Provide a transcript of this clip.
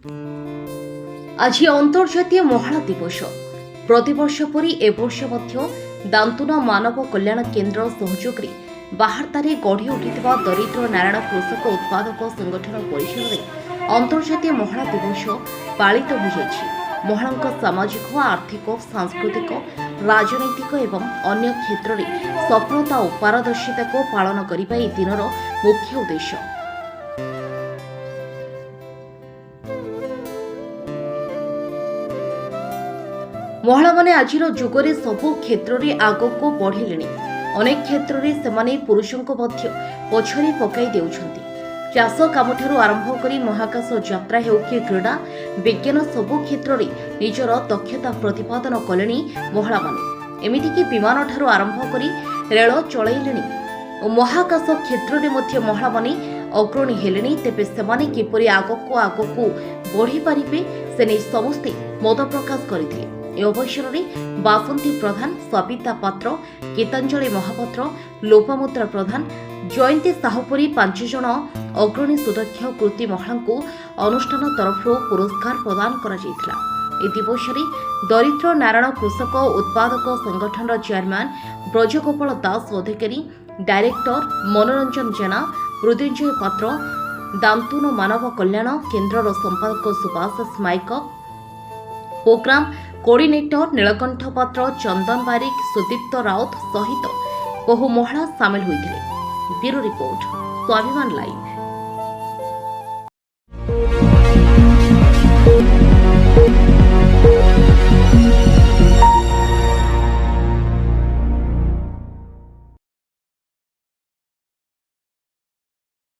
आज अंतर्जातीय महिला दिवस। प्रतिवर्ष परी एवर्ष दांतुना मानव कल्याण केन्द्र सहयोग बाहारतारे गढ़ी उठिथिबा दरिद्र नारायण कृषक उत्पादक संगठन परिसर में अंतर्जातीय महिला दिवस पालित हो जाइछि। महिलांक सामाजिक आर्थिक सांस्कृतिक राजनैतिक एवं अन्य क्षेत्र में सफलता और पारदर्शिता को पालन करने यह दिनर मुख्य उद्देश्य। महिला माने आज जुगरे सबु क्षेत्र में आगक बढ़िले। अनेक क्षेत्र में सेमाने पुरुषों पछरे पकाई देउछंती। चाष काम आरंभ कर महाकाश यात्रा हेउ कि क्रीड़ा विज्ञान सबु क्षेत्र में निजर दक्षता प्रतिपादन कले महिला माने। एमितिकी विमान ठारू आरंभ कर रेल चलैले और महाकाश क्षेत्र में महिला माने अग्रणी हेलेनी। तेबे सेमाने किपरि आगक बढ़ी पारिबे से नहीं समस्ते मत प्रकाश करथिले। ए अवसर में बासंती प्रधान, सविता पात्र, गीतांजलि महापात्र, लोपामुद्रा प्रधान, जयंती साहुपुरी 5 जन अग्रणी सुदक्ष कृति महिला को अनुष्ठान तरफ पुरस्कार प्रदान करा जायतिला। ए दिवस में दरिद्र नारायण कृषक उत्पादक संगठन चेयरमैन ब्रजगोपाल दास अधिकारी, डायरेक्टर मनोरंजन जेना, मृत्युंजय पात्र, दांतुन मानव कल्याण केन्द्र संपादक सुभाष स्माइक, प्रोग्राम कोऑर्डिनेटर नीलकंठ पात्र, चंदन बारिक, सुदीप्त राउत सहित बहु महिला सामिल होते। ब्यूरो रिपोर्ट, स्वाभिमान लाइव।